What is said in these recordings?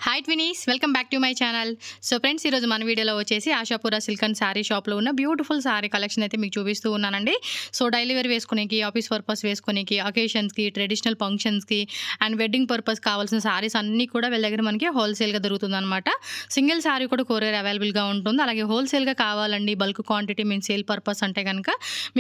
Hi twinnies, welcome back to my channel. So friends, ఈరోజు మన వీడియోలో వచ్చేసి ఆశాపుర సిల్క్ అండ్ శారీ షాప్లో ఉన్న బ్యూటిఫుల్ శారీ కలెక్షన్ అయితే మీకు చూపిస్తూ ఉన్నానండి. సో డైలీ వేర్ వేసుకునేకి, ఆఫీస్ పర్పస్ వేసుకునేకి, అకేషన్స్కి, ట్రెడిషనల్ ఫంక్షన్స్కి అండ్ వెడ్డింగ్ పర్పస్ కావాల్సిన శారీస్ అన్నీ కూడా వీళ్ళ దగ్గర మనకి హోల్సేల్గా దొరుకుతుందన్నమాట. సింగిల్ శారీ కూడా కొరియర్ అవైలబుల్గా ఉంటుంది. అలాగే హోల్సేల్గా కావాలండి, bulk quantity mean sale purpose అంటే కనుక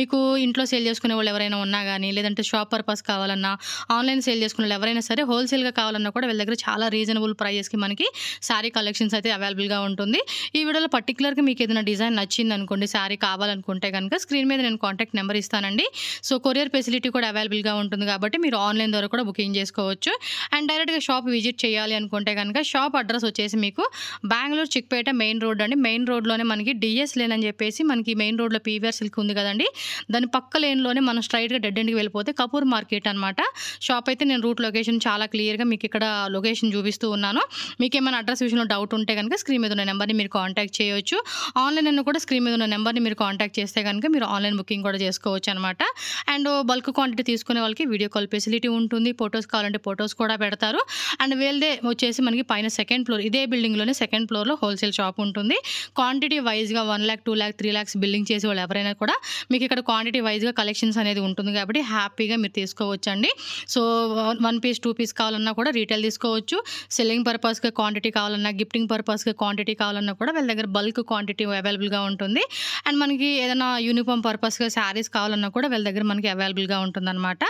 మీకు ఇంట్లో సేల్ చేసుకునే వాళ్ళు ఎవరైనా ఉన్నా కానీ, లేదంటే షాప్ పర్పస్ కావాలన్నా, ఆన్లైన్ సేల్ చేసుకునే వాళ్ళు ఎవరైనా సరే హోల్సేల్గా కావాలన్నా కూడా వీళ్ళ దగ్గర చాలా రీజనబుల్ ప్రైస్కి మనకి శారీ కలెక్షన్స్ అయితే అవైలబుల్గా ఉంటుంది. ఈ వీడియోలో పర్టికులర్గా మీకు ఏదైనా డిజైన్ నచ్చింది అనుకోండి, శారీ కావాలనుకుంటే కనుక స్క్రీన్ మీద నేను కాంటాక్ట్ నెంబర్ ఇస్తానండి. సో కొరియర్ ఫెసిలిటీ కూడా అవైలబుల్గా ఉంటుంది కాబట్టి మీరు ఆన్లైన్ ద్వారా కూడా బుకింగ్ చేసుకోవచ్చు. అండ్ డైరెక్ట్గా షాప్ విజిట్ చేయాలి అనుకుంటే కనుక షాప్ అడ్రస్ వచ్చేసి మీకు బెంగళూరు చిక్పేట మెయిన్ రోడ్ అండి. మెయిన్ రోడ్లోనే మనకి డిఎస్ లేన్ అని చెప్పేసి మనకి మెయిన్ రోడ్లో పీవీఆర్ సిల్క్ ఉంది కదండి, దాని పక్క లేన్లోనే మనం స్ట్రైట్గా డెడ్ ఎండ్కి వెళ్ళిపోతే కపూర్ మార్కెట్ అనమాట షాప్. అయితే నేను రూట్ లొకేషన్ చాలా క్లియర్గా మీకు ఇక్కడ లొకేషన్ చూపిస్తూ ఉన్నాను. మీకు ఏమైనా అడ్రస్ విషయంలో డౌట్ ఉంటే కనుక స్క్రీన్ మీద ఉన్న నెంబర్ని మీరు కాంటాక్ట్ చేయొచ్చు. ఆన్లైన్ అನ್ನು కూడా స్క్రీన్ మీద ఉన్న నెంబర్ని మీరు కాంటాక్ట్ చేస్తే కనుక మీరు ఆన్లైన్ బుకింగ్ కూడా చేసుకోవచ్చు అనమాట. అండ్ బల్క్ క్వాంటిటీ తీసుకునే వాళ్ళకి వీడియో కాల్ ఫెసిలిటీ ఉంటుంది. ఫొటోస్ కావాలంటే ఫొటోస్ కూడా పెడతారు. అండ్ వీళ్ళదే వచ్చేసి మనకి పైన సెకండ్ ఫ్లోర్, ఇదే బిల్డింగ్లోనే సెకండ్ ఫ్లోర్లో హోల్సేల్ షాప్ ఉంటుంది. క్వాంటిటీ వైజ్గా 1 lakh, 2 lakh, 3 lakhs బిల్లింగ్ చేసే వాళ్ళు ఎవరైనా కూడా మీకు ఇక్కడ క్వాంటిటీ వైజ్గా కలెక్షన్స్ అనేది ఉంటుంది కాబట్టి హ్యాపీగా మీరు తీసుకోవచ్చండి. సో 1 piece 2 piece కావాలన్నా కూడా రీటైల్ తీసుకోవచ్చు. సెల్లింగ్ పర్పస్గా క్వాంటిటీ కావాలన్నా, గిఫ్టింగ్ పర్పస్గా క్వాంటిటీ కావాలన్నా కూడా వీళ్ళ దగ్గర బల్క్ క్వాంటిటీ అవైలబుల్గా ఉంటుంది. అండ్ మనకి ఏదైనా యూనిఫామ్ పర్పస్గా శారీస్ కావాలన్నా కూడా వీళ్ళ దగ్గర మనకి అవైలబుల్గా ఉంటుందన్నమాట.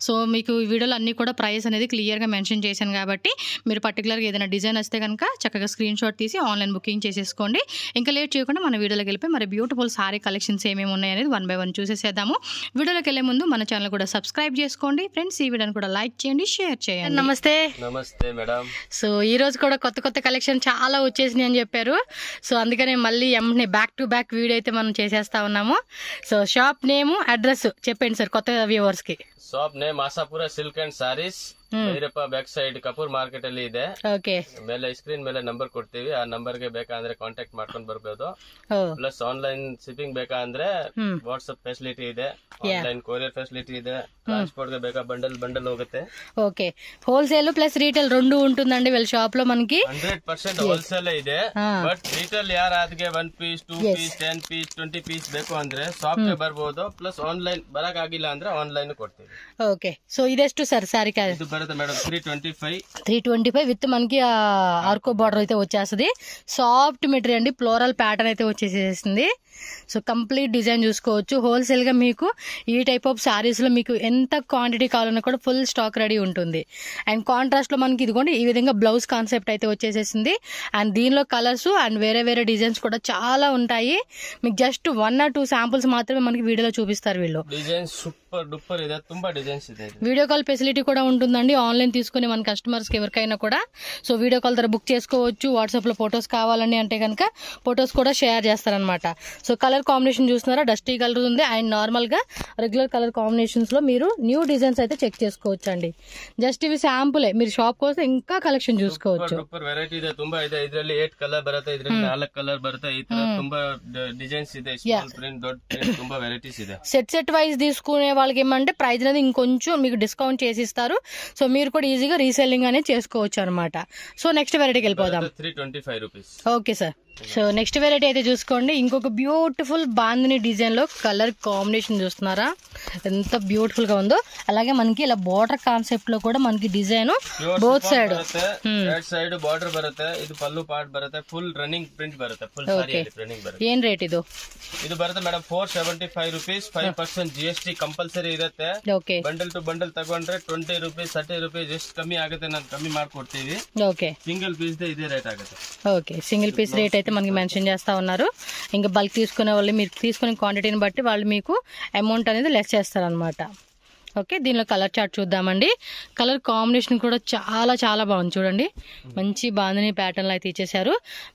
సో మీకు ఈ వీడియోలో అన్నీ కూడా ప్రైస్ అనేది క్లియర్గా మెన్షన్ చేశాను కాబట్టి మీరు పర్టికులర్గా ఏదైనా డిజైన్ వస్తే కనుక చక్కగా స్క్రీన్ షాట్ తీసి ఆన్లైన్ బుకింగ్ చేసేసుకోండి. ఇంకా లేట్ చేయకుండా మన వీడియోలోకి వెళ్ళిపోయి మరి బ్యూటిఫుల్ శారీ కలెక్షన్స్ ఏమేమి ఉన్నాయి అనేది 1 by 1 చూసేసేద్దాము. వీడియోలోకి వెళ్ళే ముందు మన ఛానల్ కూడా సబ్స్క్రైబ్ చేసుకోండి ఫ్రెండ్స్. ఈ వీడియోని కూడా లైక్ చేయండి, షేర్ చేయండి. నమస్తే. నమస్తే మేడం. సో ఈ రోజు కూడా కొత్త కలెక్షన్ చాలా వచ్చేసినాయి అని చెప్పారు. సో అందుకనే మళ్ళీ ఎంని బ్యాక్ టు బ్యాక్ వీడియో అయితే మనం చేసేస్తా ఉన్నాము. సో షాప్ నేమ్, అడ్రస్ చెప్పండి సార్ కొత్త వ్యూవర్స్ కి. Shop name Ashapura silk and sarees, Bhairappa back side Kapoor market ಅಲ್ಲಿ ಇದೆ. ಓಕೆ, ಮೇಲೆ ಸ್ಕ್ರೀನ್ ಮೇಲೆ ನಂಬರ್ ಕೊಡ್ತೀವಿ, ಆ ನಂಬರ್ ಗೆ ಬೇಕಂದ್ರೆ ಕಾಂಟ್ಯಾಕ್ಟ್ ಮಾಡ್ಕೊಂಡು ಬರ್ಬೋದು. ಪ್ಲಸ್ ಆನ್ಲೈನ್ ಶಿಪ್ಪಿಂಗ್ ಬೇಕಂದ್ರೆ ವಾಟ್ಸ್ಆಪ್ ಫೆಸಿಲಿಟಿ ಇದೆ, ಆನ್ಲೈನ್ ಕೊರಿಯರ್ ಫೆಸಿಲಿಟಿ ಇದೆ. ట్రాన్స్పోర్ట్ గా ಬೇಕಾ బండల్ ಹೋಗುತ್ತೆ. ఓకే, హోల్సేల్ ప్లస్ రీటైల్ రెండు ఉంటుందండి వీళ్ళ షాప్ లో మనకి. 100% హోల్సేల్ ಇದೆ. ಬಟ್ రీటైల్ ಯಾರ ಅದಕ್ಕೆ 1 piece 2 piece 10 piece 20 piece ಬೇಕು ಅಂದ್ರೆ ಶಾಪ್ ಗೆ ಬರ್ಬೋದು. ಪ್ಲಸ್ ಆನ್ಲೈನ್ ಬರಕ್ ಆಗಿಲ್ಲ ಅಂದ್ರೆ ಆನ್ಲೈನ್ ಕೊಡ್ತೀವಿ. ఓకే, సో ఇదెಷ್ಟು సార్ సారీ కాదు? ఇది బರುತ್ತೆ మేడం 325 విత్ మనకి ఆర్కో బార్డర్ అయితే వచ్చేస్తుంది. సాఫ్ట్ మెటీరియల్ అండి, ఫ్లోరల్ ప్యాటర్న్ అయితే వచ్చేసేసింది. సో కంప్లీట్ డిజైన్ చూసుకోవచ్చు. హోల్సేల్ గా మీకు ఈ టైప్ ఆఫ్ సారీస్ లో మీకు ఎంత క్వాంటిటీ కావాలన్నా కూడా ఫుల్ స్టాక్ రెడీ ఉంటుంది. అండ్ కాంట్రాస్ట్ లో మనకి ఇదిగోండి ఈ విధంగా బ్లౌజ్ కాన్సెప్ట్ అయితే వచ్చేసేసింది. అండ్ దీనిలో కలర్స్ అండ్ వేరే డిజైన్స్ కూడా చాలా ఉంటాయి. మీకు జస్ట్ 1 or 2 శాంపుల్స్ మాత్రమే మనకి వీడియోలో చూపిస్తారు వీళ్ళు. డిజైన్స్ సూపర్ డూపర్ ಇದೆ, ತುಂಬಾ డిజైన్స్ ಇದೆ. వీడియో కాల్ ఫెసిలిటీ కూడా ఉంటుందండి. ఆన్లైన్ తీసుకుని మన కస్టమర్స్ కి ఎవరికైనా కూడా సో వీడియో కాల్ ద్వారా బుక్ చేసుకోవచ్చు. వాట్సాప్ లో ఫొటోస్ కావాలని అంటే కనుక ఫొటోస్ కూడా షేర్ చేస్తారనమాట. సో కలర్ కాంబినేషన్ చూస్తున్నారా, డస్టీ కలర్ ఉంది. అండ్ నార్మల్ గా రెగ్యులర్ కలర్ కాంబినేషన్స్ లో మీరు న్యూ డిజైన్స్ అయితే చెక్ చేసుకోవచ్చు అండి. జస్ట్ ఇవి శాంపులే, మీరు షాప్ కోసం ఇంకా కలెక్షన్ చూసుకోవచ్చు. వెరైటీ ಇದೆ, ತುಂಬಾ ಇದೆ. ಇದರಲ್ಲಿ 8 ಕಲರ್ ಬರುತ್ತೆ, ಇದರಲ್ಲಿ 4 ಕಲರ್ ಬರುತ್ತೆ. ಈ ತರ ತುಂಬಾ డిజైన్స్ ಇದೆ. స్మాల్ ప్రింట్, డాట్ ప్రింట్, ತುಂಬಾ వెరైటీస్ ಇದೆ. సెట్ వైజ్ తీసుకునే వాళ్ళకి ఏమంటే ప్రైస్ అనేది ఇంకొంచెం మీకు డిస్కౌంట్ చేసి ఇస్తారు. సో మీరు కూడా ఈజీగా రీసెల్లింగ్ అనేది చేసుకోవచ్చు అనమాట. సో నెక్స్ట్ వెరైటీకి వెళ్ళిపోదాం. 325 rupees. Okay sir. So next variety అయితే చూసుకోండి. ఇంకొక బ్యూటిఫుల్ బాందిని డిజైన్ లో కలర్ కాంబినేషన్ చూస్తున్నారా, ఎంత బ్యూటిఫుల్ గా ఉందో. అలాగే మనకి ఇలా బార్డర్ కాన్సెప్ట్ లో కూడా మనకి డిజైన్ బోత్ సైడ్ బార్డర్ బರುತ್ತೆ. ఇది పల్లు పార్ట్ బರುತ್ತೆ, ఫుల్ రన్నింగ్ ప్రింట్ బರುತ್ತೆ. ఫుల్ సారీ రన్నింగ్ ಬರುತ್ತೆ. ಏನ್ ರೇಟ್ ಇದು? ಇದು ಬರುತ್ತೆ ಮೇಡಮ್ 475 ರೂಪೀಸ್. 5% GST ಕಂಪಲ್ಸರಿ ಇರುತ್ತೆ. ಓಕೆ, ಬಂಡಲ್ ಟು ಬಂಡಲ್ ತಗೊಂಡ್ರೆ 20 ರೂಪೀಸ್ 30 ರೂಪೀಸ್ ಎಷ್ಟು ಕಮ್ಮಿ ಆಗುತ್ತೆ, ನಾನು ಕಮ್ಮಿ ಮಾಡ್ಕೊಡ್ತೀವಿ. ఓకే, సింగిల్ పీస్ ఇదే రేట్ ఆಗುತ್ತೆ. ఓకే, సింగిల్ పీస్ రేట్ అయితే మనకి మెన్షన్ చేస్తా ఉన్నారు. ఇంకా బల్క్ తీసుకునే వాళ్ళు మీరు తీసుకునే క్వాంటిటీని బట్టి వాళ్ళు మీకు అమౌంట్ అనేది లెస్ చేస్తారనమాట. ఓకే, దీనిలో కలర్ చార్ట్ చూద్దామండి. కలర్ కాంబినేషన్ కూడా చాలా బాగుంది చూడండి. మంచి బాందిని ప్యాటర్న్ లో అయితే ఇచ్చేసారు.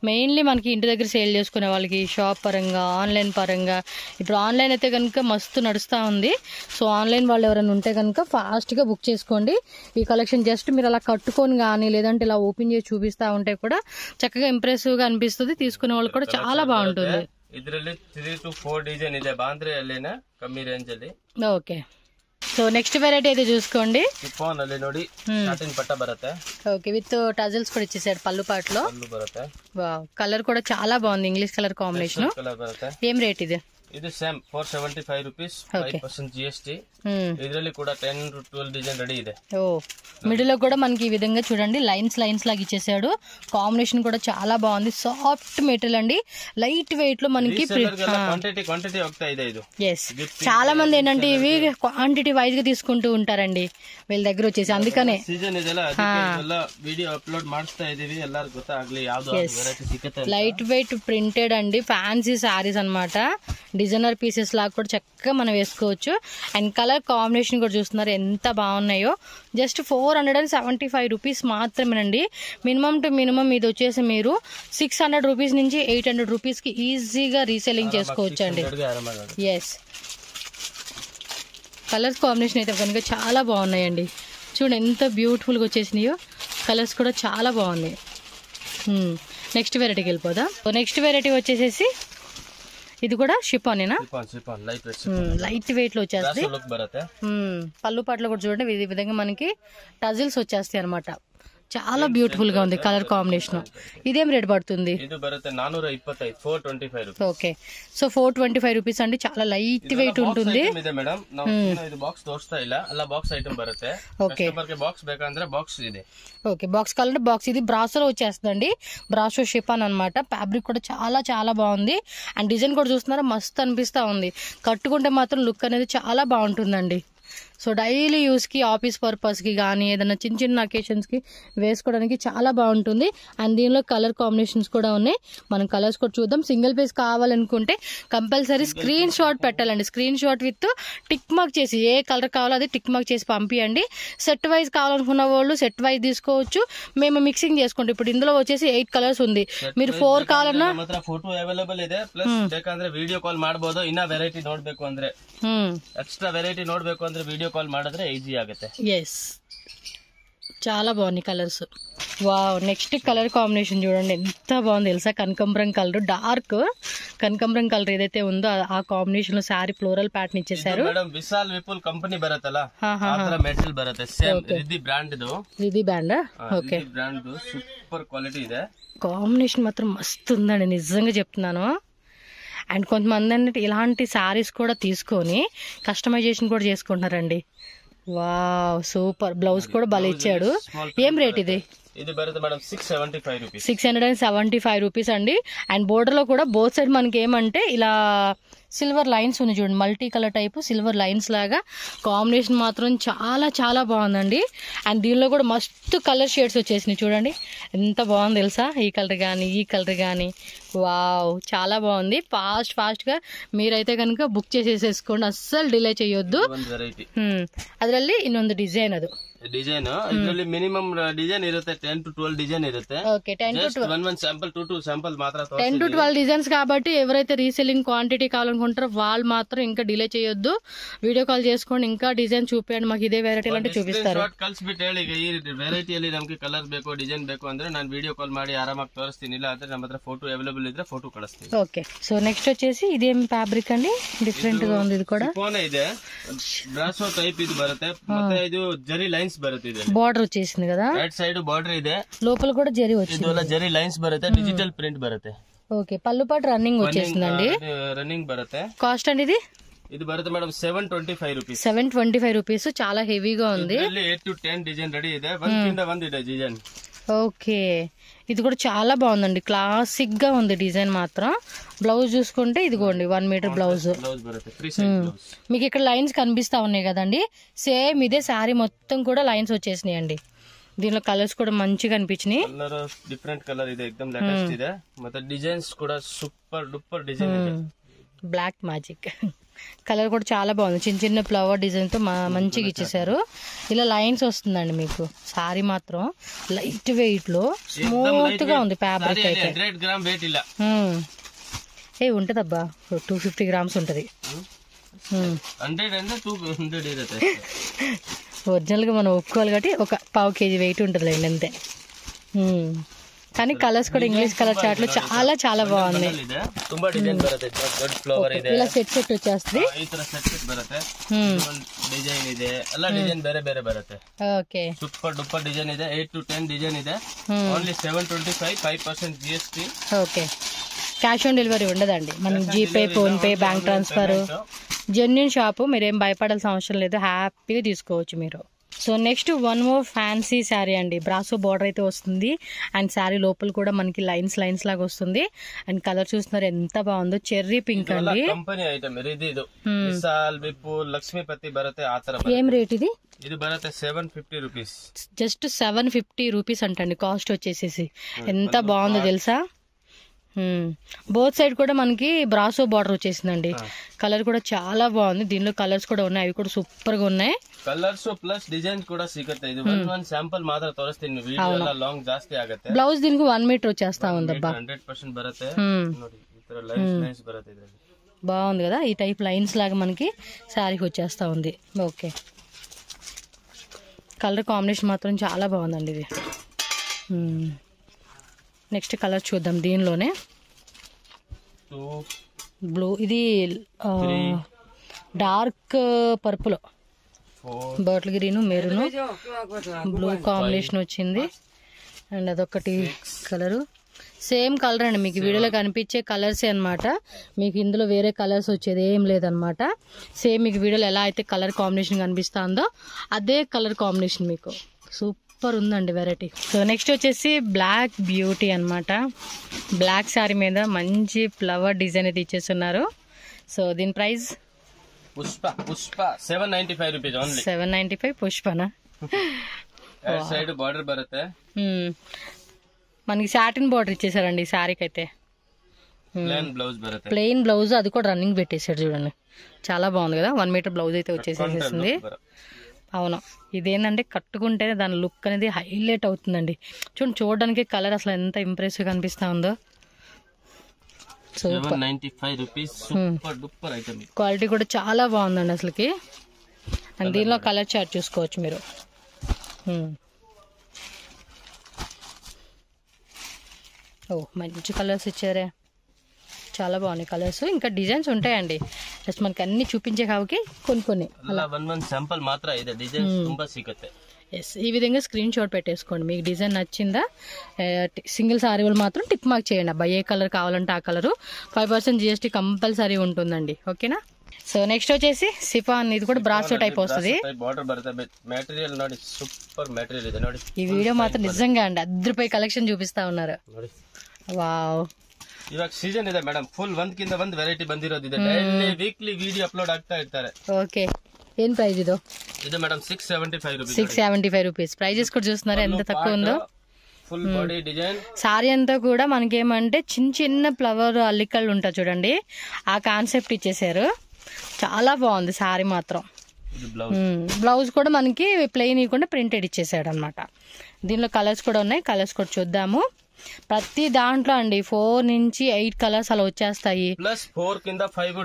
మెయిన్లీ మనకి ఇంటి దగ్గర సేల్ చేసుకునే వాళ్ళకి, షాప్ పరంగా, ఆన్లైన్ పరంగా. ఇప్పుడు ఆన్లైన్ అయితే కనుక మస్తు నడుస్తూ ఉంది. సో ఆన్లైన్ వాళ్ళు ఎవరైనా ఉంటే కనుక ఫాస్ట్ గా బుక్ చేసుకోండి. ఈ కలెక్షన్ జస్ట్ మీరు అలా కట్టుకొని కానీ లేదంటే ఇలా ఓపెన్ చేసి చూపిస్తా ఉంటే కూడా చక్కగా ఇంప్రెసివ్ గా అనిపిస్తుంది. తీసుకునే వాళ్ళు కూడా చాలా బాగుంటుంది. ಇದರಲ್ಲಿ 3 to 4 డిజైన్ ಇದೆ. ಬಾಂದ್ರೆಯಲ್ಲಿನ ಕಮ್ಮಿ ರೇಂಜ್ ಅಲ್ಲಿ. ఓకే, సో నెక్స్ట్ వెరైటీ అయితే చూసుకోండి. ಶಿಫಾನ್ ಅಲ್ಲಿ ನೋಡಿ ಸಾಟಿನ್ ಪಟ್ಟ ಬರುತ್ತೆ. ఓకే, విత్ టజల్స్ కూడా ఇచ్చేసాడు పళ్ళు పాటలో. ಪಲ್ಲು ಬರುತ್ತೆ. వావ్, కలర్ కూడా చాలా బాగుంది, ఇంగ్లీష్ కలర్ కాంబినేషన్. ಕಲರ್ ಬರುತ್ತೆ. ఏం రేట్ ఇది? ಇದು ಸೇಮ್ 475 rupees, 5% GST. ಇದರಲ್ಲಿ ಕೂಡ 10 to 12 డిజైన్ రెడీ ಇದೆ. ఓ, మిడిల్ లో కూడా మనకి ఈ విధంగా చూడండి లైన్స్ లాగా ఇచ్చేసాడు. కాంబినేషన్ కూడా చాలా బాగుంది, సాఫ్ట్ మెటీరియల్ అండి, లైట్ వెయిట్ లో మనకి. క్వాంటిటీ ಹೋಗ್ತಾ ಇದೆ ಇದು. ఎస్, చాలా మంది ఏంటంటే ఇవి క్వాంటిటీ వైజ్ గా తీసుకుంటూ ఉంటారండి వీళ్ళ దగ్గర వచ్చేసి, అందుకనే సీజన్ ಇದೆಲ್ಲ ಅದಕ್ಕೆ వీడియో అప్లోడ్ ಮಾಡ್ತಾ ಇದೀವಿ, ಎಲ್ಲರಿಗೂ ಗೊತ್ತಾಗ್ಲಿ ಯಾವುದು వెరైటీ సిక్కుತ್ತೆ. లైట్ వెయిట్ ప్రింటెడ్ అండి, ఫ్యాన్సీ సారీస్ అన్నమాట, డిజైనర్ పీసెస్ లాగా కూడా చక్కగా మనం వేసుకోవచ్చు. అండ్ కలర్ కాంబినేషన్ కూడా చూస్తున్నారు ఎంత బాగున్నాయో. జస్ట్ 475 రూపీస్ మాత్రమేనండి. మినిమం టు మినిమం ఇది వచ్చేసి మీరు 600 రూపీస్ నుంచి 800 రూపీస్కి ఈజీగా రీసెల్లింగ్ చేసుకోవచ్చు అండి. ఎస్, కలర్స్ కాంబినేషన్ అయితే కనుక చాలా బాగున్నాయండి. చూడండి ఎంత బ్యూటిఫుల్గా వచ్చేసినాయో, కలర్స్ కూడా చాలా బాగున్నాయి. నెక్స్ట్ వెరైటీకి వెళ్ళిపోదా. నెక్స్ట్ వెరైటీ వచ్చేసేసి ఇది కూడా షిఫానేనా? లైట్ వెయిట్ లో వచ్చేస్తాయి. పళ్ళు పాటలు కూడా చూడండి ఈ విధంగా మనకి టజిల్స్ వచ్చేస్తాయి అనమాట. చాలా బ్యూటిఫుల్ గా ఉంది కలర్ కాంబినేషన్. ఇదేం రేట్ పడుతుంది? ఓకే, సో 425 రూపీస్ అండి, చాలా లైట్ వెయిట్ ఉంటుంది. Okay, box colour box. ఇది బ్రాసో వచ్చేస్తుందండి, బ్రాసో షిఫాన్ అనమాట. ఫ్యాబ్రిక్ కూడా చాలా చాలా బాగుంది. అండ్ డిజైన్ కూడా చూస్తున్నారా, మస్తు అనిపిస్తా ఉంది. కట్టుకుంటే మాత్రం లుక్ అనేది చాలా బాగుంటుందండి. సో డైలీ యూస్కి, ఆఫీస్ పర్పస్కి కానీ ఏదైనా చిన్న చిన్న అకేషన్స్కి వేసుకోవడానికి చాలా బాగుంటుంది. అండ్ దీనిలో కలర్ కాంబినేషన్స్ కూడా ఉన్నాయి. మనం కలర్స్ కూడా చూద్దాం. సింగిల్ పీస్ కావాలనుకుంటే కంపల్సరీ స్క్రీన్ షాట్ పెట్టాలండి. Screen shot with tick mark చేసి, ఏ కలర్ కావాలో అది టిక్ మార్క్ చేసి పంపించండి. సెట్ వైజ్ కావాలనుకున్న వాళ్ళు సెట్ వైజ్ తీసుకోవచ్చు, మేము మిక్సింగ్ చేసుకుంటాం. ఇప్పుడు ఇందులో వచ్చేసి 8 కలర్స్ ఉంది, మీరు 4 కావాలన్నా ಫೋಟೋ ಅವೈಲೇಬಲ್ ಇದೆ. ಪ್ಲಸ್ ಬೇಕಂದ್ರೆ ವಿಡಿಯೋ ಕಾಲ್ ಮಾಡಬಹುದು. ಇನ್ನ ವೆರೈಟಿ ನೋಡ್ಬೇಕು ಅಂದ್ರೆ, ಎಕ್ಸ್ಟ್ರಾ ವೆರೈಟಿ ನೋಡ್ಬೇಕು ಅಂದ್ರೆ ವಿಡಿಯೋ ಕಾಲ್ ಮಾಡಿದ್ರೆ ಈಜಿ ಆಗುತ್ತೆ. ఎస్, చాలా బాగున్నాయి colours. Wow, next colour combination చూడండి ఎంత బాగుంది తెలుసా. కనకంబరం కలర్, డార్క్ కనకంబరం కలర్ ఏదైతే ఉందో ఆ కాంబినేషన్ లో శారీ ఫ్లోరల్ ప్యాటర్న్ ఇచ్చేసారు. ಮೇಡಂ ವಿಶಾಲ್ ವಿಪುಲ್ ಕಂಪನಿ ಬರುತ್ತಲ್ಲ, ಆತರ ಮೆಟೀರಿಯಲ್ ಬರುತ್ತೆ. ಸೇಮ್ ರಿದ್ದಿ ಬ್ರಾಂಡ್ ಇದು. Riddhi brand. Okay, brand super quality ಇದೆ. కాంబినేషన్ మాత్రం మస్తు ఉందండి, నిజంగా చెప్తున్నాను. అండ్ కొంతమంది అంటే ఇలాంటి శారీస్ కూడా తీసుకొని కస్టమైజేషన్ కూడా చేసుకుంటున్నారండి. Wow, super. బ్లౌజ్ కూడా భలే ఇచ్చాడు. ఏం రేట్ ఇది? ఇది బರುತ್ತೆ మేడం 675 రూపీస్. 675 రూపీస్ అండి. అండ్ బోర్డర్ లో కూడా బోత్ సైడ్ మనకి ఏమంటే ఇలా సిల్వర్ లైన్స్ ఉన్నాయి చూడండి, multi colour type silver lines లాగా. కాంబినేషన్ మాత్రం చాలా చాలా బాగుందండి. అండ్ దీనిలో కూడా మస్తు కలర్ షేడ్స్ వచ్చేసినాయి చూడండి, ఎంత బాగుంది తెలుసా. ఈ కలర్ కానీ ఈ కలర్ కానీ, వావ్ చాలా బాగుంది. ఫాస్ట్గా మీరైతే కనుక బుక్ చేసేసుకోండి, అస్సలు డిలే చేయొద్దు. ಅದರಲ್ಲಿ ಇನ್ನೊಂದು ಡಿಸೈನ್ ಅದು ಡಿಸೈನ್ ಇದರಲ್ಲಿ ಮಿನಿಮಮ್ ಡಿಸೈನ್ ಇರುತ್ತೆ 10 to 12 ಡಿಸೈನ್ ಇರುತ್ತೆ. ఓకే, 10 to 12 1 శాంపుల్ 2 శాంపుల్ మాత్రం 10 to 12 డిజైన్స్ కాబట్టి ఎవరైతే రీసెల్లింగ్ క్వాంటిటీ కావాలనుకుంటారో వాళ్ళు మాత్రం ఇంకా డిలే చేయొద్దు, వీడియో కాల్ చేసుకోండి. ఇంకా డిజైన్ చూపించండి మాకు, ఇదే వెరైటీ అంటే చూపిస్తారు. ಕಳ್ಸಿಬಿಟ್ಟು ಹೇಳಿ ಈ ವೆರೈಟಿಯಲ್ಲಿ ನಮಗೆ ಕಲರ್ ಬೇಕು ಡಿಸೈನ್ ಬೇಕು ಅಂದ್ರೆ ನಾನು ವಿಡಿಯೋ ಕಾಲ್ ಮಾಡಿ ಆರಾಮಾಗಿ ತೋರಿಸ್ತೀನಿ. ಇಲ್ಲ ಅಂದ್ರೆ ನಮ್ಮ ಹತ್ರ ಫೋಟೋ ಅವೈಲೇಬಲ್ ಇದ್ರೆ ಫೋಟೋ ಕಳಿಸ್ತೀನಿ. ఓకే, సో నెక్స్ట్ వచ్చేసి ఇదేం ఫ్యాబ్రిక్ అండి, డిఫరెంట్ గా ఉంది. ఇది కూడా ಫೋನ್ ಇದೆ, ಬ್ರಾಸೋ ಟೈಪ್ ಇದು ಬರುತ್ತೆ. ಮತ್ತೆ ಇದು ಜರಿ ಲೈನ್ಸ್ ಬರುತ್ತೆ. ಇದೆ బార్డర్ వచ్చేసింది కదా, రైట్ సైడ్ బార్డర్ ಇದೆ, లోపల కూడా జరీ వచ్చింది. ಇದೆಲ್ಲ ಜರಿ ಲೈನ್ಸ್ ಬರುತ್ತೆ, ಡಿಜಿಟಲ್ ಪ್ರಿಂಟ್ ಬರುತ್ತೆ. ఓకే, పళ్ళు పాటు రన్నింగ్ వచ్చేసిందండి. రన్నింగ్ బರುತ್ತೆ. కాస్ట్ అండి ఇది బರುತ್ತೆ మేడం 725 రూపీస్. 725 రూపీస్, చాలా హెవీగా ఉంది. 8 to 10 డిజైన్ రెడీ ಇದೆ, ಒಂದಿಂದ ಒಂದು ಇದೆ డిజైన్. ఓకే, ఇది కూడా చాలా బాగుందండి, క్లాసిక్ గా ఉంది డిజైన్ మాత్రం. బ్లౌజ్ చూసుకుంటే ఇదిగోండి 1 మీటర్ బ్లౌజ్. మీకు ఇక్కడ లైన్స్ కనిపిస్తా ఉన్నాయి కదండి, సేమ్ ఇదే శారీ మొత్తం కూడా లైన్స్ వచ్చేసినాయి అండి. దీనిలో కలర్స్ కూడా మంచిగా అనిపించినాయి. డిఫరెంట్ కలర్ ಇದೆ, एकदम లేటెస్ట్ ಇದೆ. ಮತ್ತೆ డిజైన్స్ కూడా సూపర్ డూపర్ డిజైన్ ಇದೆ. బ్లాక్ మ్యాజిక్ కలర్ కూడా చాలా బాగుంది, చిన్న చిన్న ఫ్లవర్ డిజైన్ తో మంచిగా ఇచ్చేసారు. ఇలా లైన్స్ వస్తుందండి మీకు. సారీ మాత్రం లైట్ వెయిట్ లో స్మూత్ గా ఉంది ఫ్యాబ్రిక్ అయితే. 100 గ్రామ్ వెయిట్ ఇలా ఉంటదబ్బా, 250 గ్రామ్స్ ఉంటది. 100 అంటే 200 ఇರುತ್ತೆ. ఒరిజినల్ గా మనం ఒప్పుకోవాలి కాబట్టి ఒక 1/2 kg వెయిట్ ఉంటది అంతే. కానీ కలర్స్ కూడా ఇంగ్లీష్ కలర్ చార్ట్ లో చాలా చాలా బాగుంది. ತುಂಬಾ ಡಿಸೈನ್ ಬರುತ್ತೆ. ದೊಡ್ಡ ಫ್ಲವರ್ ಇದೆ, ఇలా సెట్ సెట్ వచ్చేస్తుంది. ಈ ತರ ಸೆಟ್ ಬರುತ್ತೆ. ಡಿಸೈನ್ ಇದೆ, ಎಲ್ಲ ಡಿಸೈನ್ ಬೇರೆ ಬೇರೆ ಬರುತ್ತೆ. ఓకే, ಸೂಪರ್ ಡೂಪರ್ ಡಿಸೈನ್ ಇದೆ. 8 to 10 ಡಿಸೈನ್ ಇದೆ. Only 725, 5% GST. Okay, cash on delivery ఉండదండి. మనం GPay, PhonePe, bank transfer. Genuine shop, మీరేం భయపడాల్సిన అవసరం లేదు, హ్యాపీగా తీసుకోవచ్చు మీరు. So next one more fancy sari అండి. బ్రాసో బార్డర్ అయితే వస్తుంది అండ్ శారీ లోపల కూడా మనకి లైన్స్ లైన్స్ లాగా వస్తుంది. అండ్ కలర్ చూస్తున్నారు ఎంత బాగుందో, చెర్రీ పింక్ అండి. ಕಂಪನಿ ಐಟಮ್ ಇದು ವಿಶಾಲ್, ವಿಪುಲ್, ಲಕ್ಷ್ಮೀಪತಿ ಬರುತ್ತೆ ಆ ತರ. ఏం రేట్ ఇది? ఇది బರುತ್ತೆ 750 రూపీస్. జస్ట్ 750 రూపీస్ అంటండి కాస్ట్ వచ్చేసేసి. ఎంత బాగుందో తెలుసా. బోత్ సైడ్ కూడా మనకి బ్రాసో బార్డర్ వచ్చేసిందండి. కలర్ కూడా చాలా బాగుంది. దీనిలో కలర్స్ కూడా ఉన్నాయి, అవి కూడా సూపర్ గా ఉన్నాయి. ಕಲರ್ಸ್ ಪ್ಲಸ್ ಡಿಸೈನ್ ಕೂಡ ಸಿಗುತ್ತೆ. ಇದು ಒಂದ್ ಸ್ಯಾಂಪಲ್ ಮಾತ್ರ ತೋರಿಸ್ತೀನಿ, ವಿಡಿಯೋ ಎಲ್ಲ ಲಾಂಗ್ ಜಾಸ್ತಿ ಆಗುತ್ತೆ. ಬ್ಲೌಸ್ దీనికి 1 మీటర్ వచ్చేస్తా ఉందబ్బా. 100% బರುತ್ತೆ. ನೋಡಿ ಈ ತರ లైన్స్ లైన్స్ బರುತ್ತೆ. ಇದರಲ್ಲಿ బాగుంది కదా, ఈ టైప్ లైన్స్ లాగా మనకి శారీకి వచ్చేస్తా ఉంది. ఓకే, కలర్ కాంబినేషన్ మాత్రం చాలా బాగుందండి ఇది. నెక్స్ట్ కలర్ చూద్దాం. దీనిలోనే బ్లూ, ఇది dark purple, bottle green, maroon, blue combination వచ్చింది. అండ్ అదొకటి కలరు, సేమ్ కలర్ అండి. మీకు వీడియోలో కనిపించే కలర్సే అనమాట. మీకు ఇందులో వేరే కలర్స్ వచ్చేది ఏం లేదనమాట. సేమ్ మీకు వీడియోలో ఎలా అయితే కలర్ కాంబినేషన్ కనిపిస్తుందో అదే కలర్ కాంబినేషన్ మీకు సూపర్ ఉందండి, వెరైటీ. సో నెక్స్ట్ వచ్చేసి బ్లాక్ బ్యూటీ అనమాట. బ్లాక్ శారీ మీద మంచి ఫ్లవర్ డిజైన్ అయితే ఇచ్చేస్తున్నారు. సో దీని ప్రైస్ పుష్ప 795 రూపీస్ ఓన్లీ. 795 పుష్పనా? సైడ్ బార్డర్ బರುತ್ತೆ, మనకి సాటిన్ బార్డర్ ఇచ్చేసారండి ఈ శారీకి అయితే. ప్లెయిన్ బ్లౌజ్ బರುತ್ತೆ, ప్లెయిన్ బ్లౌజ్, అది కూడా రన్నింగ్ పెట్టేసాడు చూడండి. చాలా బాగుంది కదా. 1 మీటర్ బ్లౌజ్ అయితే వచ్చేసేసింది. అవును, ఇదేంటంటే కట్టుకుంటే దాని లుక్ అనేది హైలైట్ అవుతుందండి. చూడడానికి కలర్ అసలు ఎంత ఇంప్రెసివ్ కనిపిస్తా ఉందో. 795 rupees. Super duper item. Quality కూడా చాలా బాగుందండి అసలుకి. అండ్ దీనిలో కలర్ చార్ట్ చూసుకోవచ్చు మీరు. ఓ మంచి కలర్స్ ఇచ్చారే, చాలా బాగున్నాయి కలర్స్. ఇంకా డిజైన్స్ ఉంటాయండి, జస్ట్ మనకి అన్ని చూపించే కాబట్టి కొన్ని అలా వన్ శాంపుల్ మాత్రం ಇದೆ. డిజైన్స్ ತುಂಬಾ ಸಿಗುತ್ತೆ. ఎస్, ఈ విధంగా స్క్రీన్ షాట్ పెట్టేసుకోండి. మీకు డిజైన్ నచ్చిందా, సింగిల్ సారీ వాళ్ళు మాత్రం టిక్ మార్క్ చేయండి. అబ్బాయి ఏ కలర్ కావాలంటే ఆ కలరు. 5% GST కంపల్సరీ ఉంటుందండి. ఓకేనా. సో నెక్స్ట్ వచ్చేసి సిఫాన్, ఇది కూడా బ్రాసో టైప్ వస్తుంది. బార్డర్ బರುತ್ತೆ. మెటీరియల్ ನೋಡಿ, సూపర్ మెటీరియల్ ಇದೆ ನೋಡಿ. ఈ వీడియో మాత్రం నిజంగా అండి 10 రూపాయి కలెక్షన్ చూపిస్తా ఉన్నారు. వావ్, ಇವಾಗ ಸೀಸನ್ ಇದೆ ಮೇಡಮ್. ಫುಲ್ ಒಂದ್ಕಿಂತ ಒಂದ್ ವೆರೈಟಿ ಬಂದಿರೋದಿದೆ. ಡೈಲಿ ವೀಕ್ಲಿ ವಿಡಿಯೋ ಅಪ್ಲೋಡ್ ಆಗ್ತಾ ಇರ್ತಾರೆ. ఓకే, ఏం ప్రైస్ ఇదో? ಇದು ಮೇಡಮ್ 675 రూపీస్. 675 రూపీస్. ప్రైజెస్ కూడా చూస్తున్నారా ఎంత తక్కువ ఉందో. Full body design. సారీ అంతా కూడా మనకేమంటే చిన్న చిన్న ఫ్లవర్ అల్లికలు ఉంటాయి చూడండి, ఆ కాన్సెప్ట్ ఇచ్చేసారు. చాలా బాగుంది సారీ మాత్రం. బ్లౌజ్ కూడా మనకి ప్లెయిన్ ఇవ్వకుండా ప్రింటెడ్ ఇచ్చేసాడు అనమాట. దీనిలో కలర్స్ కూడా ఉన్నాయి, కలర్స్ కూడా చూద్దాము. ప్రతి దాంట్లో అండి 4 నుంచి 8 కలర్స్ అలా వచ్చేస్తాయి. ప్లస్ 4 కింద 5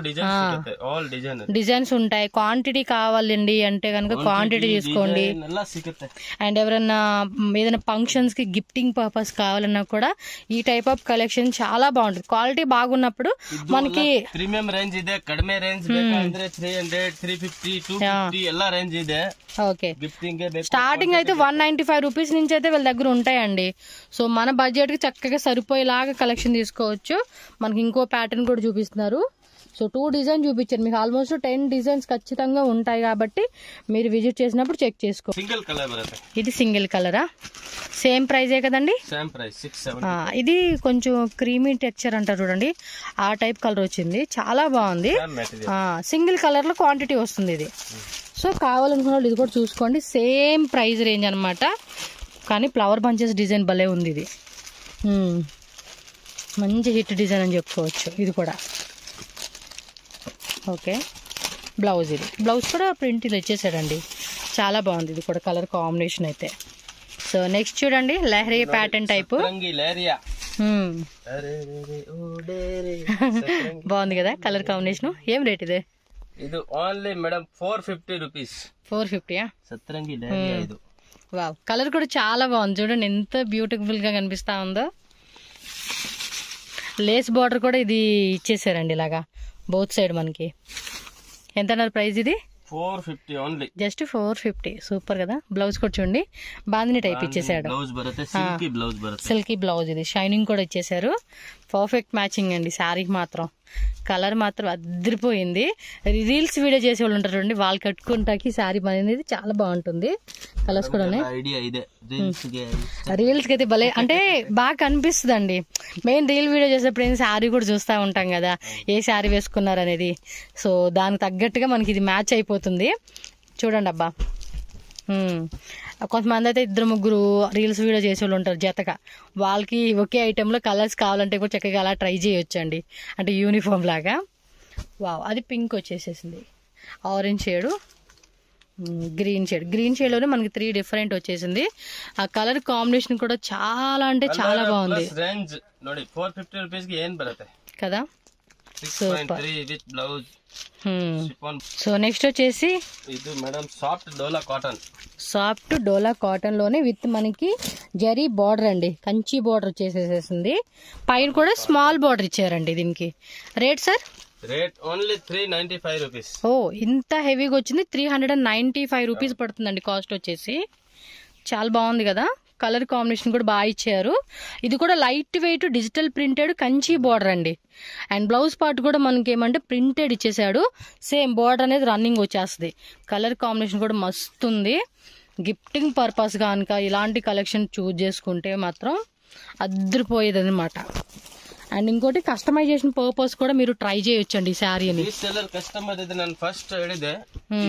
డిజైన్స్ ఉంటాయి. క్వాంటిటీ కావాలండి అంటే కనుక క్వాంటిటీ తీసుకోండి. అండ్ ఎవరైనా ఏదైనా ఫంక్షన్స్ కి గిఫ్టింగ్ పర్పస్ కావాలన్నా కూడా ఈ టైప్ ఆఫ్ కలెక్షన్ చాలా బాగుంటుంది. క్వాలిటీ బాగున్నప్పుడు మనకి ప్రీమియం రేంజ్ ಇದೆ, ಕಡಿಮೆ ರೇಂಜ್ ಬೇಕಂದ್ರೆ 300, 350, 250 ಎಲ್ಲ ರೇಂజ్ ಇದೆ. ఓకే, స్టార్టింగ్ అయితే 195 రూపీస్ నుంచి అయితే వీళ్ళ దగ్గర ఉంటాయండి. సో మన బడ్జెట్ కి చక్కగా సరిపోయేలాగా కలెక్షన్ తీసుకోవచ్చు. మనకి ఇంకో ప్యాటర్న్ కూడా చూపిస్తున్నారు. సో 2 డిజైన్ చూపించారు మీకు. ఆల్మోస్ట్ 10 డిజైన్స్ ఖచ్చితంగా ఉంటాయి కాబట్టి మీరు విజిట్ చేసినప్పుడు చెక్ చేసుకో. సింగిల్ కలర్ బರುತ್ತೆ. ఇది సింగిల్ కలరా? సేమ్ ప్రైజే కదండి? Same price 670. ఇది కొంచెం క్రీమీ టెక్స్చర్ అంటారు చూడండి, ఆ టైప్ కలర్ వచ్చింది. చాలా బాగుంది. సింగిల్ కలర్ లో క్వాంటిటీ వస్తుంది ఇది. సో కావాలనుకున్న వాళ్ళు ఇది కూడా చూసుకోండి. సేమ్ ప్రైస్ రేంజ్ అనమాట. కానీ ఫ్లవర్ బంచెస్ డిజైన్ భలే ఉంది ఇది. మంచి హిట్ డిజైన్ అని చెప్పుకోవచ్చు ఇది కూడా. ఓకే, బ్లౌజ్, ఇది బ్లౌజ్ కూడా ప్రింట్ ఇలా ఇచ్చేసాడండి. చాలా బాగుంది ఇది కూడా కలర్ కాంబినేషన్ అయితే. సో నెక్స్ట్ చూడండి, లహరీ ప్యాటర్న్ టైప్. బాగుంది కదా కలర్ కాంబినేషన్. ఏం రేట్ ఇది? ಇದು ఓన్లీ మేడం 450 రూపీస్. 450 సత్రంగి లహరియా ఇది. వావ్, కలర్ కూడా చాలా బాగుంది చూడండి, ఎంత బ్యూటిఫుల్ గా కనిపిస్తా ఉందో. లేస్ బార్డర్ కూడా ఇది ఇచ్చేసారండి ఇలాగా బోత్ సైడ్ మనకి. ఎంత అన్నారు ప్రైస్ ఇది? 450 ఓన్లీ, జస్ట్ 450. సూపర్ కదా. బ్లౌజ్ కూడా చూడండి బాందిని టైప్ ఇచ్చేసాడు, సిల్కీ బ్లౌజ్. ఇది షైనింగ్ కూడా ఇచ్చేసారు. పర్ఫెక్ట్ మ్యాచింగ్ అండి శారీకి మాత్రం. కలర్ మాత్రం అదిరిపోయింది. రీల్స్ వీడియో చేసే వాళ్ళు ఉంటారు చూడండి, వాళ్ళు కట్టుకుంటాకి శారీ అనేది చాలా బాగుంటుంది. కలర్స్ కూడా రీల్స్ కి అయితే భలే అంటే బాగా కనిపిస్తుంది అండి. మెయిన్ రీల్ వీడియో చేసేప్పుడు ఏంటి శారీ కూడా చూస్తూ ఉంటాం కదా, ఏ శారీ వేసుకున్నారు అనేది. సో దానికి తగ్గట్టుగా మనకి ఇది మ్యాచ్ అయిపోతుంది. చూడండి అబ్బా. కొంతమంది అయితే 2-3 రీల్స్ వీడియో చేసేవాళ్ళు ఉంటారు జతగా, వాళ్ళకి ఒకే ఐటెంలో కలర్స్ కావాలంటే కూడా చక్కగా అలా ట్రై చేయొచ్చు అండి, అంటే యూనిఫామ్ లాగా. వావ్, అది పింక్ వచ్చేసేసింది, orange shade, green shade. Green షేడ్లోనే మనకి 3 డిఫరెంట్ వచ్చేసింది. ఆ కలర్ కాంబినేషన్ కూడా చాలా అంటే చాలా బాగుంది కదా. సో నెక్స్ట్ వచ్చేసి ఇది మేడం సాఫ్ట్ డోలా కాటన్. సాఫ్ట్ డోలా కాటన్ లోనే విత్ మనకి జరీ బార్డర్ అండి, కంచి బార్డర్ వచ్చేసేసింది. పైన కూడా స్మాల్ బార్డర్ ఇచ్చారండి దీనికి. Rate sir? Rate only 395 rupees. ఓ ఇంత హెవీగా వచ్చింది. 395 రూపీస్ పడుతుందండి కాస్ట్ వచ్చేసి. చాలా బాగుంది కదా. కలర్ కాంబినేషన్ కూడా బాగా ఇచ్చారు. ఇది కూడా light weight digital printed Kanchi border అండి. అండ్ బ్లౌజ్ పార్ట్ కూడా మనకి ఏమంటే ప్రింటెడ్ ఇచ్చేసాడు. సేమ్ బార్డర్ అనేది రన్నింగ్ వచ్చేస్తుంది. కలర్ కాంబినేషన్ కూడా మస్తు ఉంది. గిఫ్టింగ్ పర్పస్ కనుక ఇలాంటి కలెక్షన్ చూజ్ చేసుకుంటే మాత్రం అద్దరిపోయేది అనమాట. అండ్ ಇಂಕೋಟಿ ಕಸ್ಟಮೈಸೇಷನ್ ಪರ್ಪಸ್ ಕೂಡ మీరు ಟ್ರೈ చేయొచ్చండి ಈ ಸಾರಿಯನ್ನು. ಈ ಸೆಲ್ಲರ್ ಕಸ್ಟಮರ್ ಇದೆ, ನಾನು ಫಸ್ಟ್ ಹೇಳಿದೆ,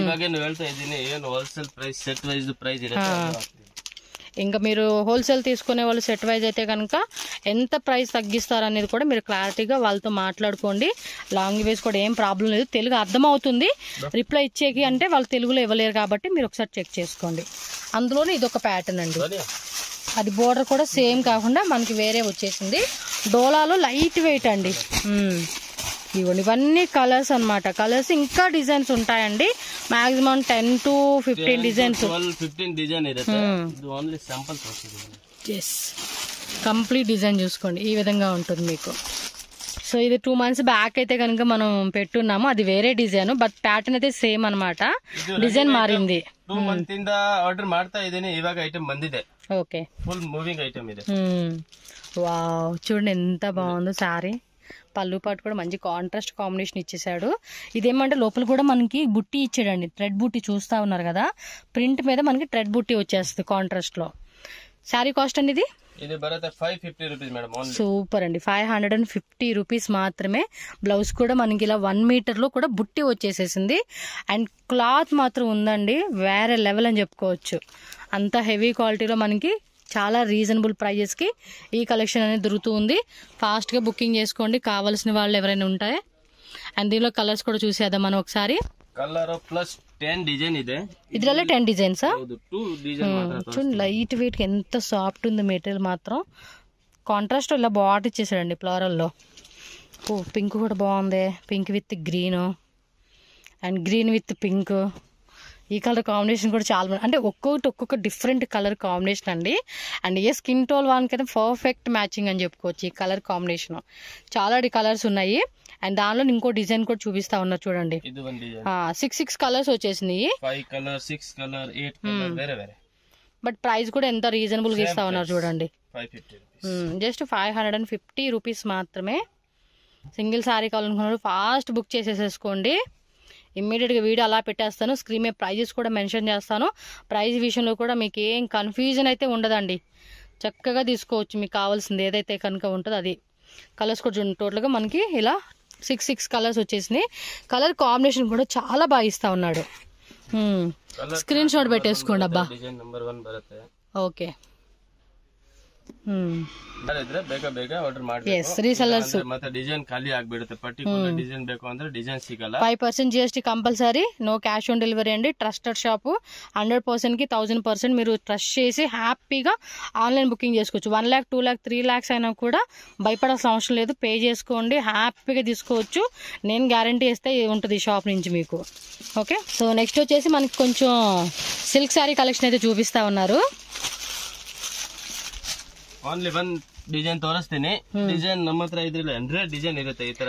ಇವಾಗೇನು ಹೇಳ್ತಾ ಇದ್ದೀನಿ, ಏನು wholesale price set wise price ఇರುತ್ತೆ. ఇంకా మీరు హోల్సేల్ తీసుకునే వాళ్ళు సెట్ వైజ్ అయితే కనుక ఎంత ప్రైస్ తగ్గిస్తారు అనేది కూడా మీరు క్లారిటీగా వాళ్ళతో మాట్లాడుకోండి. లాంగ్వేజ్ కూడా ఏం ప్రాబ్లం లేదు, తెలుగు అర్థమవుతుంది. రిప్లై ఇచ్చేకి అంటే వాళ్ళు తెలుగులో ఇవ్వలేరు కాబట్టి మీరు ఒకసారి చెక్ చేసుకోండి. అందులోనే ఇది ఒక ప్యాటర్న్ అండి. అది బోర్డర్ కూడా సేమ్ కాకుండా మనకి వేరే వచ్చేసింది. డోలాలో లైట్ వెయిట్ అండి. ఇవ్వండి, ఇవన్నీ కలర్స్ అనమాట. కలర్స్ ఇంకా డిజైన్స్ ఉంటాయండి. Maximum 10 to 15 designs. 15 డిజైన్ ఇರುತ್ತೆ. ఇది only simple yes, complete design చూసుకోండి ఈ విధంగా ఉంటుంది మీకు. సో ఇది 2 months బ్యాక్ అయితే కనుక మనం పెట్టున్నాము, అది వేరే డిజైన్, బట్ ప్యాటర్న్ అయితే సేమ్ అనమాట. డిజైన్ మారింది. 2 months ಇಂದ ಆರ್ಡರ್ ಮಾಡ್ತಾ ಇದ್ದೀನಿ, ಇವಾಗ ಐಟಮ್ ಬಂದಿದೆ. ఓకే, ఫుల్ మూవింగ్ ఐటమ్ ಇದೆ. వావ్, చూడండి ఎంత బాగుందో సారీ. పళ్ళు పాటు కూడా మంచి కాంట్రాస్ట్ కాంబినేషన్ ఇచ్చేసాడు. ఇదేమంటే లోపల కూడా మనకి బుట్టి ఇచ్చాడండి, థ్రెడ్ బుట్టి చూస్తా ఉన్నారు కదా. ప్రింట్ మీద మనకి థ్రెడ్ బుట్టి వచ్చేస్తుంది కాంట్రాస్ట్ లో. శారీ కాస్ట్ అండి ఇది? ఇది బరత 550 రూపీస్ మేడం. సూపర్ అండి, 550 రూపీస్ మాత్రమే. బ్లౌజ్ కూడా మనకి ఇలా 1 మీటర్ లో కూడా బుట్టి వచ్చేసేసింది. అండ్ క్లాత్ మాత్రం ఉందండి వేరే లెవెల్ అని చెప్పుకోవచ్చు. అంత హెవీ క్వాలిటీలో మనకి చాలా రీజనబుల్ ప్రైజెస్కి ఈ కలెక్షన్ అనేది దొరుకుతూ ఉంది. ఫాస్ట్గా బుకింగ్ చేసుకోండి కావాల్సిన వాళ్ళు ఎవరైనా ఉంటాయి. అండ్ దీనిలో కలర్స్ కూడా చూసేద్దాం మనం ఒకసారి. కలర్ ప్లస్ 10 డిజైన్ ಇದೆ. ఇదిలో 10 డిజైన్స్. 2 డిజైన్ మాత్రం చూడండి, లైట్ వెయిట్ ఎంత సాఫ్ట్ ఉంది మెటీరియల్ మాత్రం. కాంట్రాస్ట్ ఇలా బాగా ఇచ్చేసాడండి ఫ్లోరల్లో. పింక్ కూడా బాగుంది, pink with green and green with pink. ఈ కలర్ కాంబినేషన్ కూడా చాలా అంటే ఒక్కొక్క డిఫరెంట్ కలర్ కాంబినేషన్ అండి. అండ్ ఏ స్కిన్ టోన్ వానికైతే పర్ఫెక్ట్ మ్యాచింగ్ అని చెప్పుకోవచ్చు ఈ కలర్ కాంబినేషన్. చాలా కలర్స్ ఉన్నాయి. అండ్ దానిలో ఇంకో డిజైన్ కూడా చూపిస్తా ఉన్నారు చూడండి. 6 కలర్స్ వచ్చేసినాయి. 5 కలర్ 6 కలర్ 8 కలర్ వేరే వేరే. బట్ ప్రైస్ కూడా ఎంత రీజనబుల్ గా ఇస్తా ఉన్నారు చూడండి. 550 జస్ట్ 550 రూపీస్ మాత్రమే. సింగిల్ సారీ కావాలనుకున్నారు ఫాస్ట్ బుక్ చేసేసేసుకోండి. ఇమ్మీడియట్గా వీడియో అలా పెట్టేస్తాను, స్క్రీన్ మీద ప్రైజెస్ కూడా మెన్షన్ చేస్తాను. ప్రైజ్ విషయంలో కూడా మీకు ఏం కన్ఫ్యూజన్ అయితే ఉండదండి, చక్కగా తీసుకోవచ్చు మీకు కావాల్సింది ఏదైతే కనుక ఉంటుందో అది. కలర్స్ కూడా చూడండి, టోటల్గా మనకి ఇలా 6 కలర్స్ వచ్చేసినాయి. కలర్ కాంబినేషన్ కూడా చాలా బాగా ఇస్తా ఉన్నాడు. స్క్రీన్ షాట్ పెట్టేసుకోండి అబ్బా. ఓకే, ಬೇಗ ಆರ್ಡರ್ ಮಾಡಬೇಕು. ರೀಸೆಲ್ಲರ್ಸ್ ಮತ್ತೆ ಡಿಸೈನ್ ಖಾಲಿ ಆಗ್ಬಿಡುತ್ತೆ. ಪರ್ಟಿಕ್ಯುಲರ್ ಡಿಸೈನ್ ಬೇಕು ಅಂದ್ರೆ ಡಿಸೈನ್ ಸಿಗಲ್ಲ. 5% GST compulsory, no cash on delivery అండి. ట్రస్టెడ్ షాప్ 100% కి 1000% మీరు ట్రస్ట్ చేసి హ్యాపీగా ఆన్లైన్ బుకింగ్ చేసుకోవచ్చు. 1 lakh 2 lakh 3 lakhs అయినా కూడా భయపడాల్సిన అవసరం లేదు. పే చేసుకోండి, హ్యాపీగా తీసుకోవచ్చు. నేను గ్యారంటీ ఇస్తే ఉంటుంది ఈ షాప్ నుంచి మీకు. ఓకే, సో నెక్స్ట్ వచ్చేసి మనకి కొంచెం సిల్క్ శారీ కలెక్షన్ అయితే చూపిస్తా ఉన్నారు. ಓನ್ಲಿ ಒಂದ್ ಡಿಸೈನ್ ತೋರಿಸ್ತೀನಿ. ಡಿಸೈನ್ ನಮ್ಮ ಹತ್ರ ಇದ್ರಿಲ್ಲ 100 ಡಿಸೈನ್ ಇರುತ್ತೆ ಈ ತರ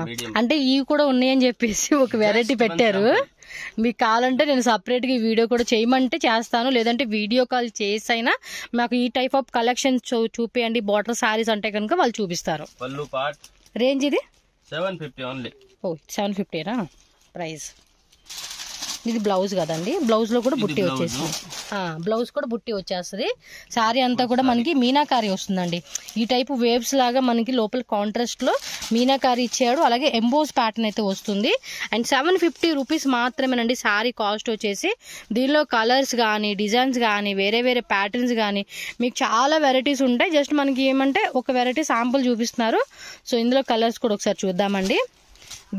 ಮೀಡಿಯಂ. అంటే ఇవి కూడా ఉన్నాయని చెప్పేసి ఒక వెరైటీ పెట్టారు. మీకు కావాలంటే నేను సపరేట్ గా ఈ వీడియో కూడా చేయమంటే చేస్తాను, లేదంటే వీడియో కాల్ చేసైనా మాకు ఈ టైప్ ఆఫ్ కలెక్షన్ చూపియండి బార్డర్ సారీస్ అంటే కనుక వాళ్ళు చూపిస్తారు. పల్లు పార్ట్ రేంజ్ ఇది 750 ఓన్లీ. ఓ 750 ప్రైస్. ఇది బ్లౌజ్ కదండి, బ్లౌజ్ లో కూడా బుట్టి వచ్చేస్తుంది. బ్లౌజ్ కూడా బుట్టి వచ్చేస్తుంది. శారీ అంతా కూడా మనకి మీనాకారి వస్తుందండి. ఈ టైపు వేవ్స్ లాగా మనకి లోపల కాంట్రాస్ట్ లో మీనాకారి ఇచ్చాడు. అలాగే ఎంబోస్ ప్యాటర్న్ అయితే వస్తుంది. అండ్ 750 రూపీస్ మాత్రమేనండి శారీ కాస్ట్ వచ్చేసి. దీనిలో కలర్స్ కానీ డిజైన్స్ కానీ వేరే వేరే ప్యాటర్న్స్ కానీ మీకు చాలా వెరైటీస్ ఉంటాయి. జస్ట్ మనకి ఏమంటే ఒక వెరైటీ శాంపుల్ చూపిస్తున్నారు. సో ఇందులో కలర్స్ కూడా ఒకసారి చూద్దామండి.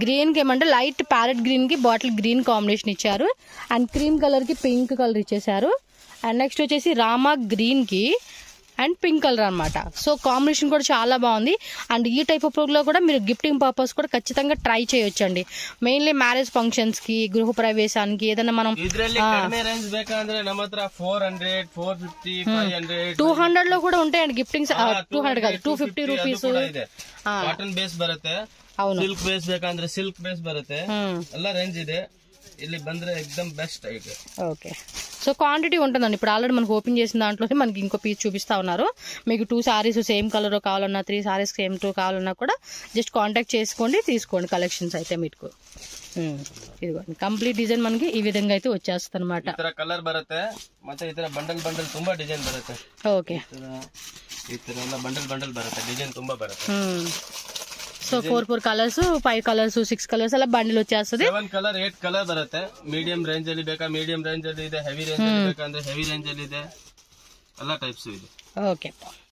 గ్రీన్ కి ఏమంటే లైట్ ప్యారెట్ గ్రీన్ కి బాటిల్ గ్రీన్ కాంబినేషన్ ఇచ్చారు. అండ్ క్రీమ్ కలర్ కి పింక్ కలర్ ఇచ్చేసారు. అండ్ నెక్స్ట్ వచ్చేసి రామా గ్రీన్ కి అండ్ పింక్ కలర్ అనమాట. సో కాంబినేషన్ కూడా చాలా బాగుంది. అండ్ ఈ టైప్ ఆఫ్ లో కూడా మీరు గిఫ్టింగ్ పర్పస్ కూడా ఖచ్చితంగా ట్రై చేయొచ్చండి. మెయిన్లీ మ్యారేజ్ ఫంక్షన్స్ కి, గృహ ప్రవేశానికి ఏదైనా మనం 200 లో కూడా ఉంటాయండి గిఫ్టింగ్స్. 200 కాదు 250 రూపీస్. ಕಾಟನ್ ಬೇಸ್ ಬರುತ್ತೆ, ಸಿಲ್ಕ್ ಬೇಸ್ ಬೇಕಂದ್ರೆ ಸಿಲ್ಕ್ ಬೇಸ್ ಬರುತ್ತೆ, ಎಲ್ಲ ರೇಂಜ್ ಇದೆ. ಇಲ್ಲಿ ಬಂದ್ರೆ ಎಕ್ದಮ್ ಬೆಸ್ಟ್ ಐತೆ. ఓకే, సో క్వాంటిటీ ఉంటుందండి. ఇప్పుడు ఆల్రెడీ మనకు ఓపెన్ చేసిన దాంట్లోనే మనకి ఇంకో పీస్ చూపిస్తా ఉన్నారు. మీకు 2 సారీస్ సేమ్ కలర్ కావాలన్నా, 3 సారీస్ సేమ్ 2 కావాలన్నా కూడా జస్ట్ కాంటాక్ట్ చేసుకోండి, తీసుకోండి కలెక్షన్స్ అయితే మీకు. ఇదిగోండి కంప్లీట్ డిజైన్ మనకి ఈ విధంగా అయితే వచ్చేస్తుంది అనమాట. ಈ ತರ ಕಲರ್ ಬರುತ್ತೆ, ಮತ್ತೆ ಈ ತರ ಬಂಡಲ್ ಬಂಡಲ್ ತುಂಬಾ ಡಿಸೈನ್ ಬರುತ್ತೆ. ఓకే, ಈ ತರ ಎಲ್ಲ ಬಂಡಲ್ ಬಂಡಲ್ ಬರುತ್ತೆ, ಡಿಸೈನ್ ತುಂಬಾ ಬರುತ್ತೆ. సో 4 కలర్స్, 5 కలర్స్, 6 కలర్స్ అలా బండిల్ వచ్చేస్తుంది. 7 కలర్ 8 కలర్ ಬರುತ್ತೆ. ಮೀಡಿಯಂ ರೇಂಜ್ ಅಲ್ಲಿ ಬೇಕಾ ಮೀಡಿಯಂ ರೇಂಜ್ ಅಲ್ಲಿ ಇದೆ, ಹೆವಿ ರೇಂಜ್ ಅಲ್ಲಿ ಬೇಕಂದ್ರೆ ಹೆವಿ ರೇಂಜ್ ಅಲ್ಲಿ ಇದೆ, ಎಲ್ಲ ಟೈಪ್ಸ್ ಇದೆ. ఓకే.